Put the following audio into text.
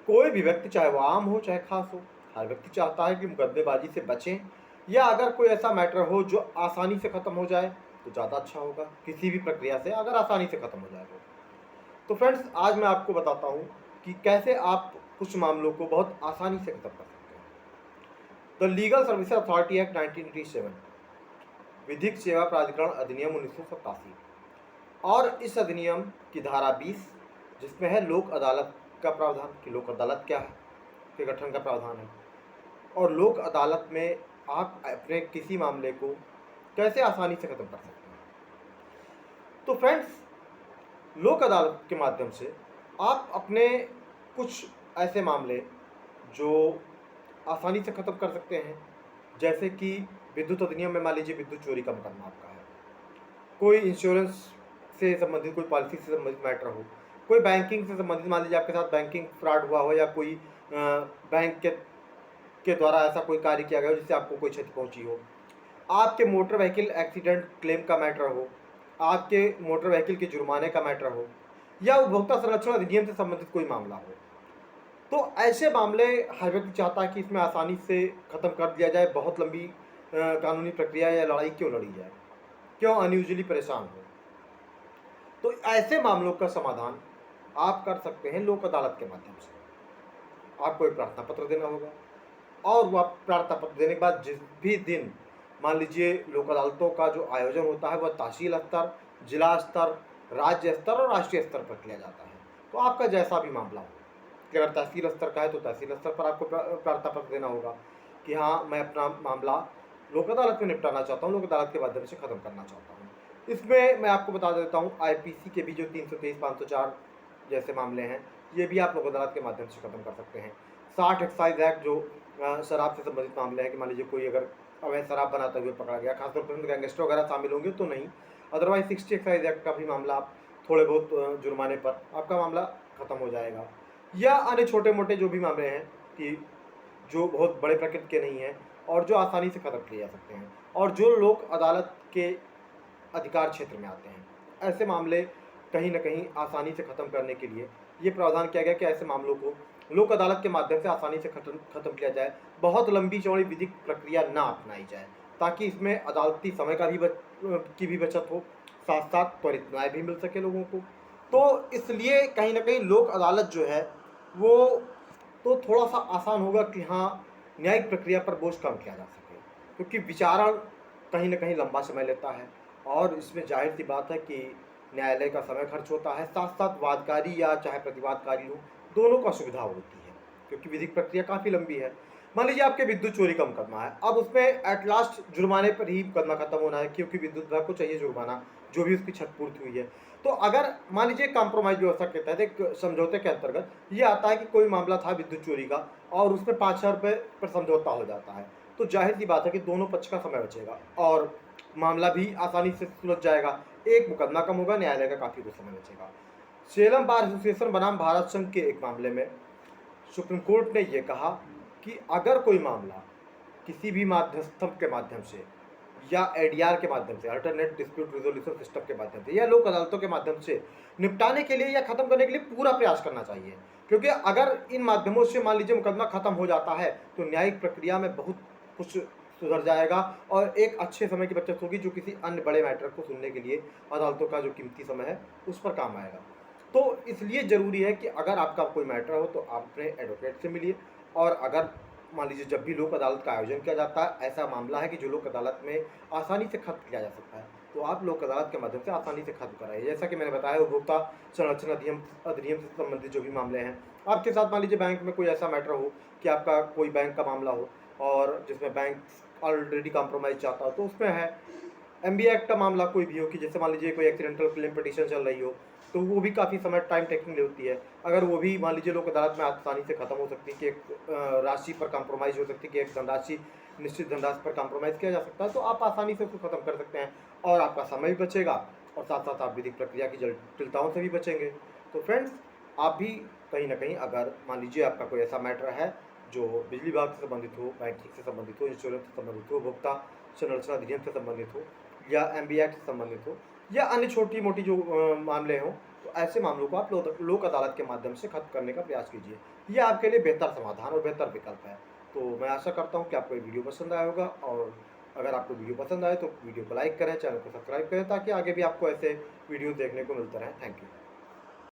कोई भी व्यक्ति, चाहे वो आम हो चाहे खास हो, हर व्यक्ति चाहता है कि मुकदमेबाजी से बचें, या अगर कोई ऐसा मैटर हो जो आसानी से ख़त्म हो जाए तो ज़्यादा अच्छा होगा। किसी भी प्रक्रिया से अगर आसानी से ख़त्म हो जाए तो फ्रेंड्स, आज मैं आपको बताता हूँ कि कैसे आप कुछ मामलों को बहुत आसानी से ख़त्म कर सकते हैं। The legal service authority act 1987, विधिक सेवा प्राधिकरण अधिनियम 1987, और इस अधिनियम की धारा 20, जिसमें है लोक अदालत का प्रावधान कि लोक अदालत क्या है, के गठन का प्रावधान है, और लोक अदालत में आप अपने किसी मामले को कैसे आसानी से ख़त्म कर सकते हैं। तो फ्रेंड्स, लोक अदालत के माध्यम से आप अपने कुछ ऐसे मामले जो आसानी से ख़त्म कर सकते हैं, जैसे कि विद्युत अधिनियम में मान लीजिए विद्युत चोरी का मुकदमा आपका है, कोई इंश्योरेंस से संबंधित, कोई पॉलिसी से संबंधित मैटर हो, कोई बैंकिंग से संबंधित, मान लीजिए आपके साथ बैंकिंग फ्रॉड हुआ हो, या कोई बैंक के द्वारा ऐसा कोई कार्य किया गया हो जिससे आपको कोई क्षति पहुंची हो, आपके मोटर व्हीकल एक्सीडेंट क्लेम का मैटर हो, आपके मोटर व्हीकल के जुर्माने का मैटर हो, या उपभोक्ता संरक्षण अधिनियम से संबंधित कोई मामला हो, तो ऐसे मामले हर व्यक्ति चाहता है कि इसमें आसानी से ख़त्म कर दिया जाए। बहुत लंबी कानूनी प्रक्रिया या लड़ाई क्यों लड़ी जाए, क्यों अनयूजुअली परेशान हो। तो ऐसे मामलों का समाधान आप कर सकते हैं लोक अदालत के माध्यम से। आपको एक प्रार्थना पत्र देना होगा, और वह प्रार्थना पत्र देने के बाद जिस भी दिन मान लीजिए लोक अदालतों का जो आयोजन होता है वह तहसील स्तर, जिला स्तर, राज्य स्तर और राष्ट्रीय स्तर पर किया जाता है। तो आपका जैसा भी मामला हो, कि अगर तहसील स्तर का है तो तहसील स्तर पर आपको प्रार्थना पत्र देना होगा कि हाँ, मैं अपना मामला लोक अदालत में निपटाना चाहता हूँ, लोक अदालत के माध्यम से ख़त्म करना चाहता हूँ। इसमें मैं आपको बता देता हूँ, आईपीसी के भी जो 323, 504 जैसे मामले हैं, ये भी आप लोक अदालत के माध्यम से ख़त्म कर सकते हैं। 60 एक्साइज एक्ट जो शराब से संबंधित मामले हैं, कि मान लीजिए कोई अगर अवैध शराब बनाते हुए पकड़ा गया, खासतौर पर गैंगस्टर वगैरह शामिल होंगे तो नहीं, अदरवाइज 60 एक्साइज एक्ट का भी मामला आप थोड़े बहुत जुर्माने पर आपका मामला ख़त्म हो जाएगा। या अन्य छोटे मोटे जो भी मामले हैं कि जो बहुत बड़े प्रकृति के नहीं हैं और जो आसानी से ख़त्म किए जा सकते हैं, और जो लोक अदालत के अधिकार क्षेत्र में आते हैं, ऐसे मामले कहीं न कहीं आसानी से ख़त्म करने के लिए ये प्रावधान किया गया कि ऐसे मामलों को लोक अदालत के माध्यम से आसानी से ख़त्म किया जाए। बहुत लंबी चौड़ी विधिक प्रक्रिया ना अपनाई जाए, ताकि इसमें अदालती समय का भी बचत हो, साथ साथ त्वरित न्याय भी मिल सके लोगों को। तो इसलिए कहीं न कहीं लोक अदालत जो है वो तो थोड़ा-सा आसान होगा कि हाँ, न्यायिक प्रक्रिया पर बोझ कम किया जा सके, क्योंकि विचारण कहीं न कहीं लंबा समय लेता है, और इसमें ज़ाहिर-सी बात है कि न्यायालय का समय खर्च होता है, साथ-साथ वादकारी या चाहे प्रतिवादकारी हो, दोनों को असुविधा होती है, क्योंकि विधिक प्रक्रिया काफ़ी लंबी है। मान लीजिए आपके विद्युत चोरी का मुकदमा है, अब उसमें एट लास्ट जुर्माने पर ही मुकदमा खत्म होना है, क्योंकि विद्युत विभाग को चाहिए जुर्माना, जो भी उसकी क्षतिपूर्ति हुई है। तो अगर मान लीजिए कॉम्प्रोमाइज़ व्यवस्था के तहत एक समझौते के अंतर्गत ये आता है कि कोई मामला था विद्युत चोरी का और उसमें 5,000 रुपये पर समझौता हो जाता है, तो ज़ाहिर-सी बात है कि दोनों पक्ष का समय बचेगा और मामला भी आसानी से सुलझ जाएगा। एक मुकदमा कम होगा, न्यायालय का काफ़ी कुछ समय बचेगा। सेलम बार एसोसिएशन बनाम भारत संघ के एक मामले में सुप्रीम कोर्ट ने ये कहा कि अगर कोई मामला किसी भी मध्यस्थम के माध्यम से या एडीआर के माध्यम से, अल्टरनेट डिस्प्यूट रिजोल्यूशन सिस्टम के माध्यम से, या लोक अदालतों के माध्यम से निपटाने के लिए या ख़त्म करने के लिए पूरा प्रयास करना चाहिए, क्योंकि अगर इन माध्यमों से मान लीजिए मुकदमा ख़त्म हो जाता है तो न्यायिक प्रक्रिया में बहुत कुछ सुधर जाएगा और एक अच्छे समय की बचत होगी, जो किसी अन्य बड़े मैटर को सुनने के लिए अदालतों का जो कीमती समय है उस पर काम आएगा। तो इसलिए ज़रूरी है कि अगर आपका कोई मैटर हो तो आप अपने एडवोकेट से मिलिए, और अगर मान लीजिए जब भी लोक अदालत का आयोजन किया जाता है, ऐसा मामला है कि जो लोक अदालत में आसानी से खत्म किया जा सकता है, तो आप लोक अदालत के माध्यम से आसानी से खत्म कराइए। जैसा कि मैंने बताया, उपभोक्ता संरक्षण अधिनियम से संबंधित जो भी मामले हैं, आपके साथ मान लीजिए बैंक में कोई ऐसा मैटर हो कि आपका कोई बैंक का मामला हो और जिसमें बैंक ऑलरेडी कॉम्प्रोमाइज़ चाहता हो, तो उसमें है एमबीए एक्ट का मामला कोई भी हो, कि जैसे मान लीजिए कोई एक्सीडेंटल क्लेम पिटीशन चल रही हो, तो वो भी काफ़ी समय टाइम टेकिंग होती है। अगर वो भी मान लीजिए लोक अदालत में आसानी से ख़त्म हो सकती है, कि एक राशि पर कॉम्प्रोमाइज़ हो सकती है, कि एक धनराशि, निश्चित धनराशि पर कॉम्प्रोमाइज़ किया जा सकता है, तो आप आसानी से उसको ख़त्म कर सकते हैं और आपका समय भी बचेगा और साथ साथ आप विधिक प्रक्रिया की जटिलताओं से भी बचेंगे। तो फ्रेंड्स, आप भी कहीं ना कहीं अगर मान लीजिए आपका कोई ऐसा मैटर है जो बिजली विभाग से संबंधित हो, बैंकिंग से संबंधित हो, इंश्योरेंस से संबंधित हो, उपभोक्ता संरक्षण अधिनियम से संबंधित हो, या एमबीए एक्ट से संबंधित हो, या अन्य छोटी मोटी जो मामले हों, तो तो ऐसे मामलों को आप लोक अदालत के माध्यम से खत्म करने का प्रयास कीजिए। ये आपके लिए बेहतर समाधान और बेहतर विकल्प है। तो मैं आशा करता हूँ कि आपको ये वीडियो पसंद आया होगा, और अगर आपको वीडियो पसंद आए तो वीडियो को लाइक करें, चैनल को सब्सक्राइब करें, ताकि आगे भी आपको ऐसे वीडियो देखने को मिलते रहें। Thank you.